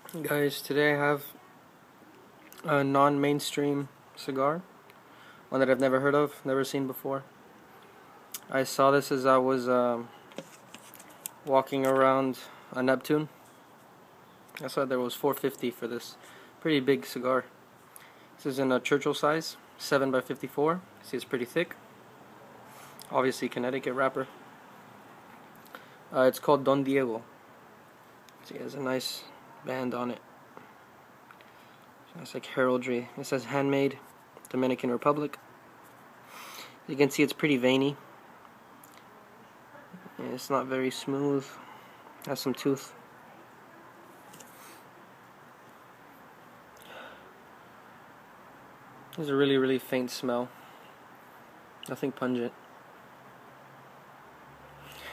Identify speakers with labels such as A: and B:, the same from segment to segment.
A: Guys, today I have a non-mainstream cigar, one that I've never heard of, never seen before. I saw this as I was walking around a Neptune. I saw there was $4.50 for this pretty big cigar. This is in a Churchill size, 7 by 54. See, it's pretty thick. Obviously, Connecticut wrapper. It's called Don Diego. See, it has a nice band on it. It's like heraldry. It says handmade, Dominican Republic. You can see it's pretty veiny. Yeah, it's not very smooth. Has some tooth. There's a really faint smell. Nothing pungent.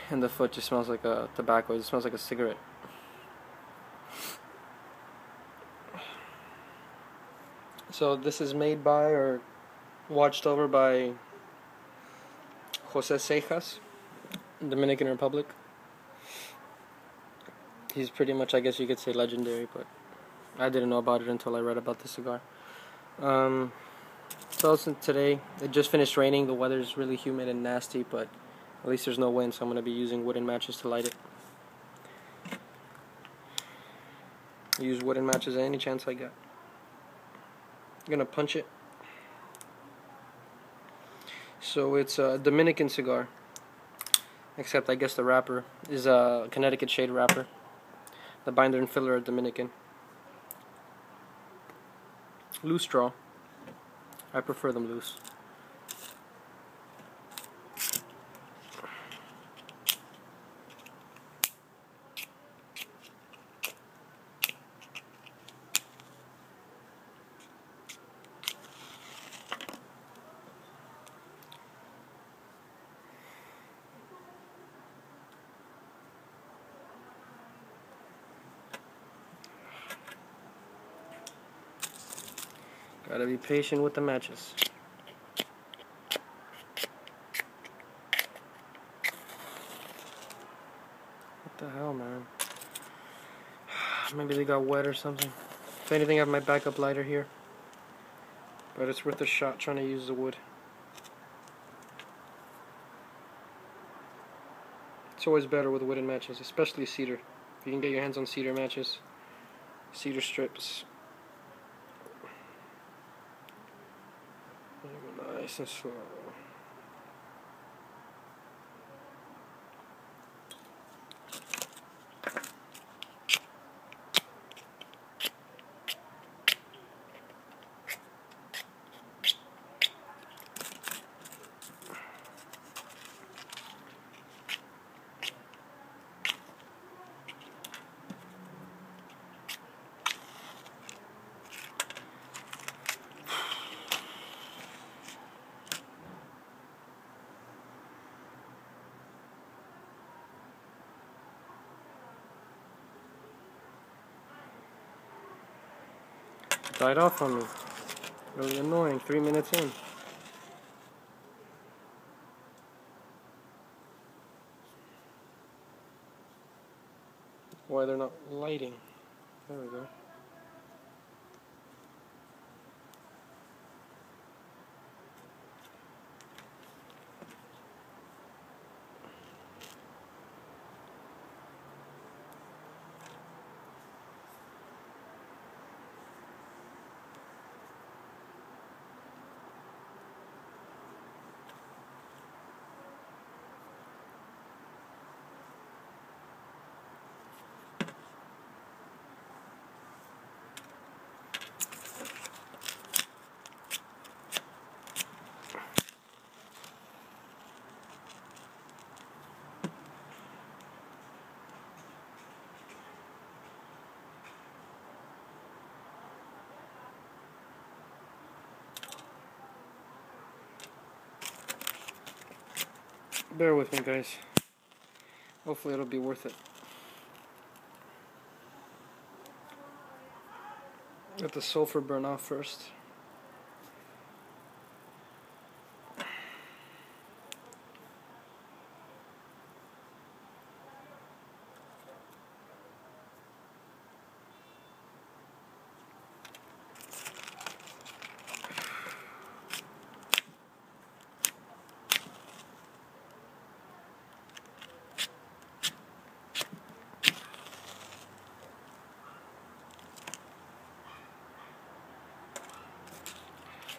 A: And the foot just smells like a tobacco. It smells like a cigarette. So this is made by or watched over by Jose Cejas, Dominican Republic. He's pretty much, I guess you could say, legendary, but I didn't know about it until I read about the cigar. So today, it just finished raining. The weather's really humid and nasty, but at least there's no wind, so I'm going to be using wooden matches to light it. I use wooden matches any chance I get. I'm going to punch it. So it's a Dominican cigar, except I guess the wrapper is a Connecticut shade wrapper. The binder and filler are Dominican. Loose straw. I prefer them loose. Gotta be patient with the matches. What the hell, man? Maybe they got wet or something. If anything, I have my backup lighter here. But it's worth a shot trying to use the wood. It's always better with wooden matches, especially cedar. If you can get your hands on cedar matches, cedar strips. Nice and slow. Died off on me. Really annoying. 3 minutes in. Why they're not lighting? There we go. Bear with me, guys. Hopefully it'll be worth it. Let the sulfur burn off first.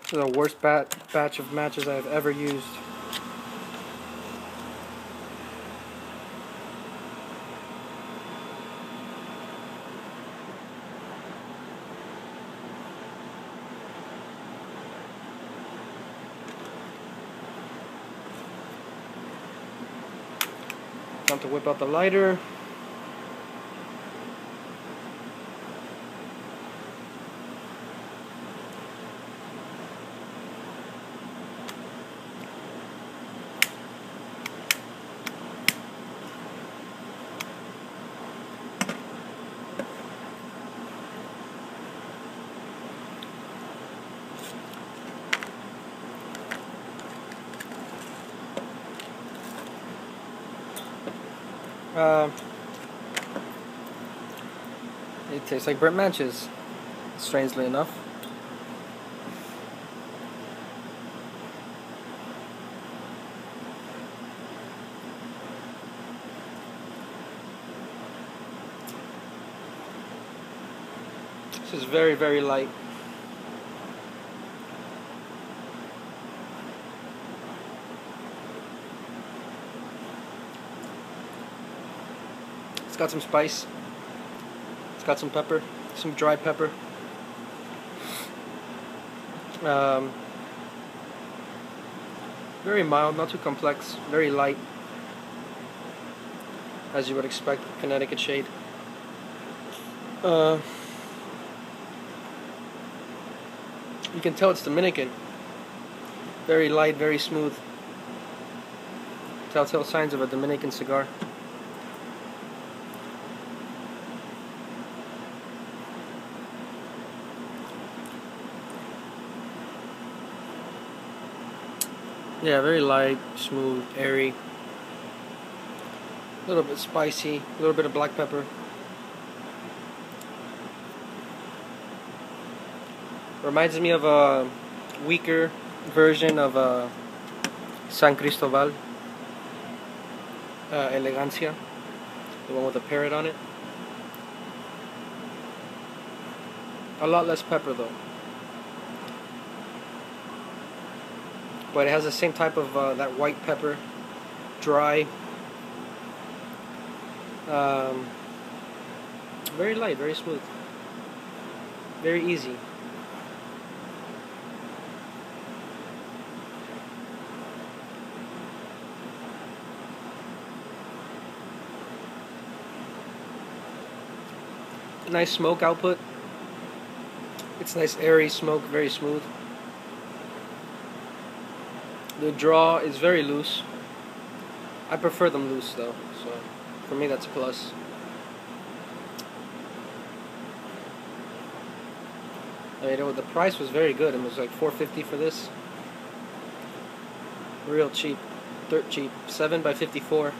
A: This is the worst batch of matches I've ever used. Time to whip out the lighter. It tastes like burnt matches, strangely enough. This is very, very light. It's got some spice. It's got some pepper, some dry pepper. Very mild, not too complex, very light, as you would expect, Connecticut shade. You can tell it's Dominican. Very light, very smooth. Telltale signs of a Dominican cigar. Yeah, very light, smooth, airy. A little bit spicy, a little bit of black pepper. Reminds me of a weaker version of San Cristobal Elegancia, the one with the parrot on it. A lot less pepper though. But it has the same type of that white pepper, dry, very light, very smooth, very easy. Nice smoke output. It's nice airy smoke, very smooth. The draw is very loose. I prefer them loose though, so for me that's a plus. I mean, the price was very good. It was like $4.50 for this. Real cheap, dirt cheap. 7 by 54.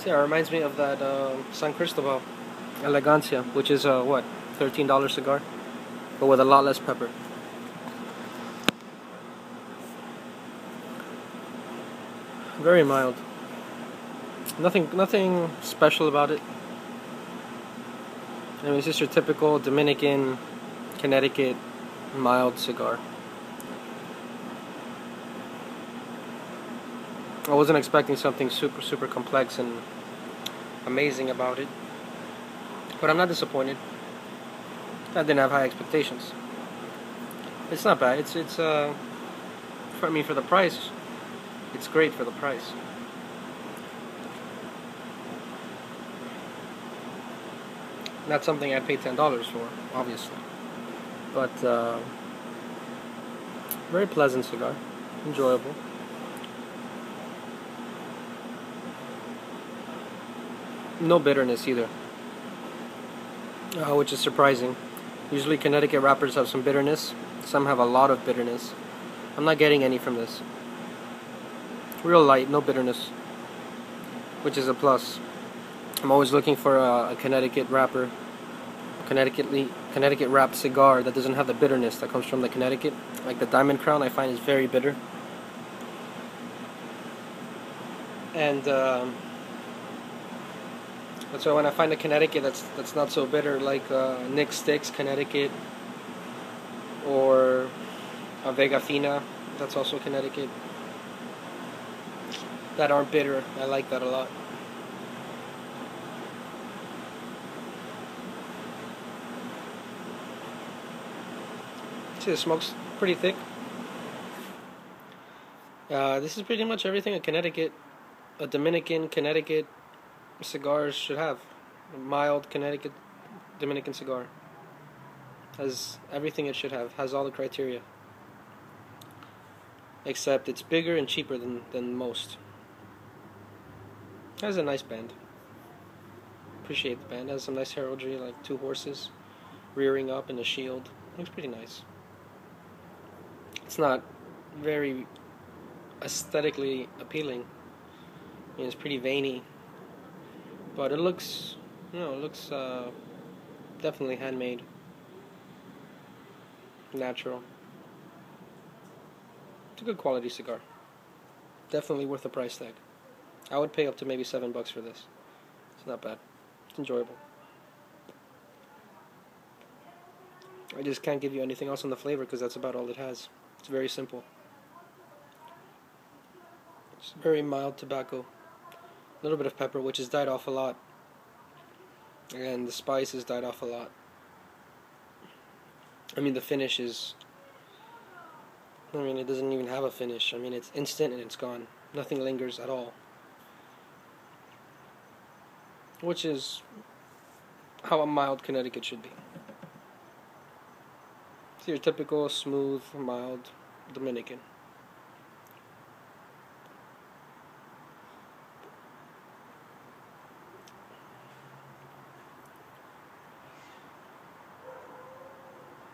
A: Yeah, it reminds me of that San Cristobal Elegancia, which is what, $13 cigar, but with a lot less pepper. Very mild. Nothing special about it. I mean, it's just your typical Dominican, Connecticut, mild cigar. I wasn't expecting something super complex and amazing about it, but I'm not disappointed. I didn't have high expectations. It's not bad. It's for the price, it's great for the price. Not something I'd pay $10 for, obviously, but very pleasant cigar, enjoyable. No bitterness either, which is surprising. Usually Connecticut wrappers have some bitterness. Some have a lot of bitterness. I'm not getting any from this. Real light, no bitterness, which is a plus. I'm always looking for a Connecticut wrapper, Connecticut wrapped cigar that doesn't have the bitterness that comes from the Connecticut. Like the Diamond Crown, I find is very bitter. And that's why when I find a Connecticut that's not so bitter, like Nick Sticks Connecticut or a Vega Fina, that's also Connecticut, that aren't bitter. I like that a lot. See, the smoke's pretty thick. This is pretty much everything a Connecticut, a Dominican Connecticut cigars should have. A mild Connecticut Dominican cigar has everything it should have. Has all the criteria, except it's bigger and cheaper than most. Has a nice band. Appreciate the band. Has some nice heraldry, like two horses rearing up and a shield. Looks pretty nice. It's not very aesthetically appealing. I mean, it's pretty veiny, but it looks, definitely handmade, natural. It's a good quality cigar. Definitely worth the price tag. I would pay up to maybe $7 for this. It's not bad. It's enjoyable. I just can't give you anything else on the flavor because that's about all it has. It's very simple. It's very mild tobacco. A little bit of pepper, which has died off a lot. And the spice has died off a lot. I mean, the finish is... it doesn't even have a finish. I mean, it's instant and it's gone. Nothing lingers at all. Which is how a mild Connecticut should be. It's your typical smooth, mild Dominican.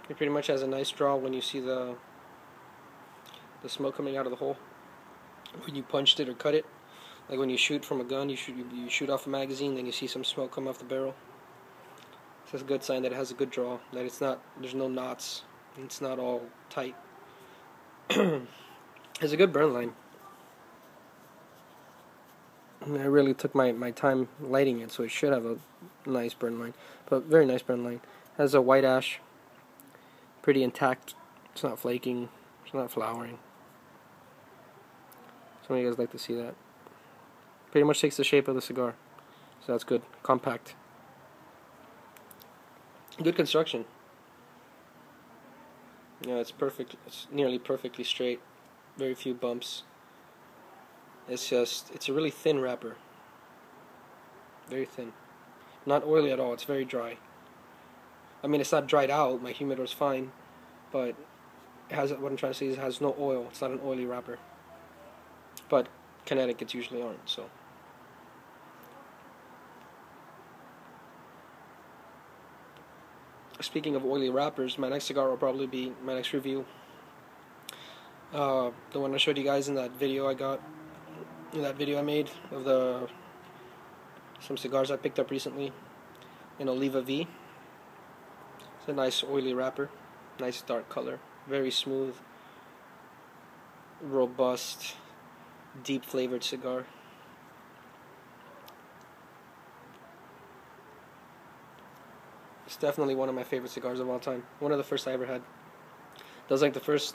A: It pretty much has a nice draw when you see the smoke coming out of the hole. When you punched it or cut it, like when you shoot from a gun, you shoot off a magazine, then you see some smoke come off the barrel. So that's a good sign that it has a good draw, that it's not, there's no knots, it's not all tight. It's a good burn line. I really took my time lighting it, so it should have a nice burn line, but very nice burn line. It has a white ash, pretty intact. It's not flaking, it's not flowering. Some of you guys like to see that. Pretty much takes the shape of the cigar, so that's good. Compact. Good construction. Yeah, it's perfect. It's nearly perfectly straight. Very few bumps. It's a really thin wrapper. Very thin. Not oily at all. It's very dry. I mean, it's not dried out. My humidor's fine, but it has, what I'm trying to say is it has no oil. It's not an oily wrapper. But Connecticut's usually aren't, so. Speaking of oily wrappers, my next cigar will probably be my next review. The one I showed you guys in that video I made of some cigars I picked up recently, in Oliva V. It's a nice oily wrapper, nice dark color, very smooth, robust, deep flavored cigar. It's definitely one of my favorite cigars of all time. One of the first I ever had. That was like the first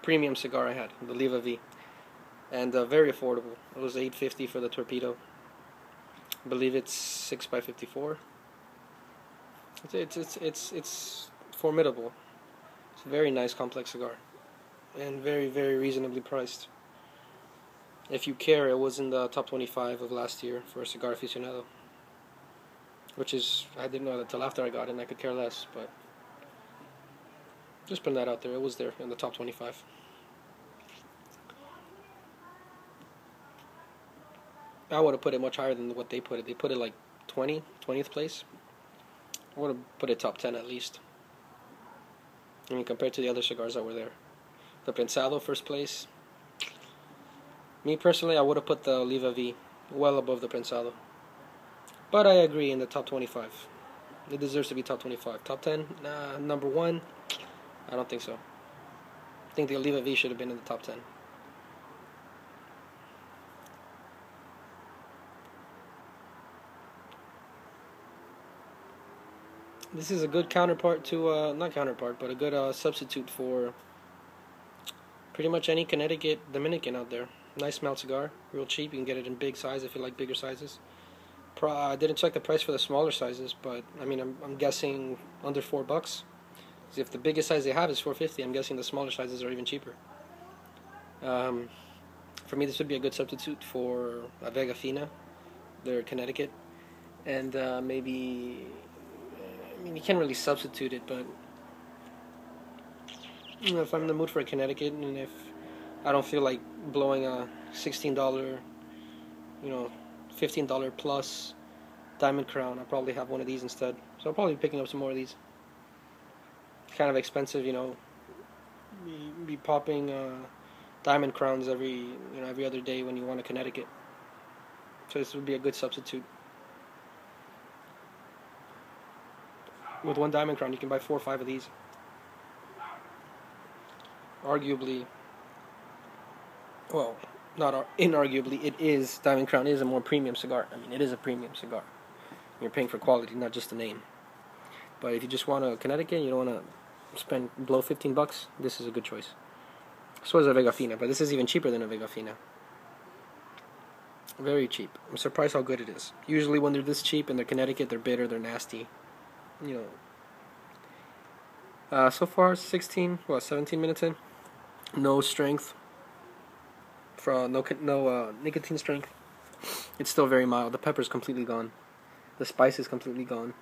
A: premium cigar I had, the Oliva V. And very affordable. It was $8.50 for the torpedo. I believe it's 6x54. It's formidable. It's a very nice complex cigar. And very, very reasonably priced. If you care, it was in the top 25 of last year for a cigar aficionado. Which is, I didn't know that until after I got it, and I could care less, but just putting that out there, it was there in the top 25. I would have put it much higher than what they put it. They put it like 20th place. I would have put it top 10 at least. I mean, compared to the other cigars that were there. The Prensado, first place. Me personally, I would have put the Oliva V well above the Prensado. But I agree, in the top 25. It deserves to be top 25. Top 10? Nah. Number 1? I don't think so. I think the Oliva V should have been in the top 10. This is a good counterpart to, not counterpart, but a good substitute for pretty much any Connecticut Dominican out there. Nice mouth cigar, real cheap. You can get it in big size if you like bigger sizes. I didn't check the price for the smaller sizes, but I mean, I'm guessing under $4. If the biggest size they have is $4.50, I'm guessing the smaller sizes are even cheaper. For me, this would be a good substitute for a Vega Fina. They're Connecticut, and maybe, I mean, you can't really substitute it, but you know, if I'm in the mood for a Connecticut, and if I don't feel like blowing a $16, you know, $15 plus Diamond Crown, I'll probably have one of these instead. So I'll probably be picking up some more of these. Kind of expensive, you know. Be popping Diamond Crowns every other day when you want a Connecticut. So this would be a good substitute. With one Diamond Crown, you can buy 4 or 5 of these. Arguably, well, not inarguably, Diamond Crown is a more premium cigar. I mean, it is a premium cigar. You're paying for quality, not just the name. But if you just want a Connecticut, you don't want to blow $15, this is a good choice. So is a Vega Fina, but this is even cheaper than a Vega Fina. Very cheap. I'm surprised how good it is. Usually when they're this cheap and they're Connecticut, they're bitter, they're nasty. You know. So far, 17 minutes in. No strength. No nicotine strength. It's still very mild. The pepper's completely gone. The spice is completely gone.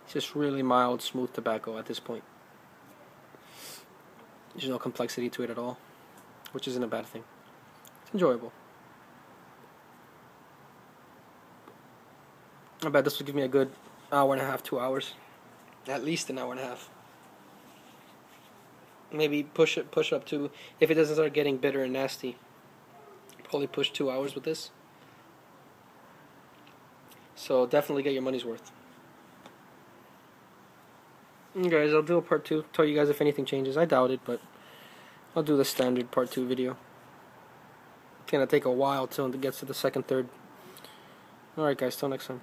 A: It's just really mild, smooth tobacco at this point. There's no complexity to it at all, which isn't a bad thing. It's enjoyable. I bet this will give me a good hour and a half, 2 hours. At least an hour and a half. Maybe push up to, if it doesn't start getting bitter and nasty, probably push 2 hours with this. So definitely get your money's worth. Guys, I'll do a part 2. Tell you guys if anything changes. I doubt it, but I'll do the standard part 2 video. It's gonna take a while till it gets to the second, third. Alright guys, till next time.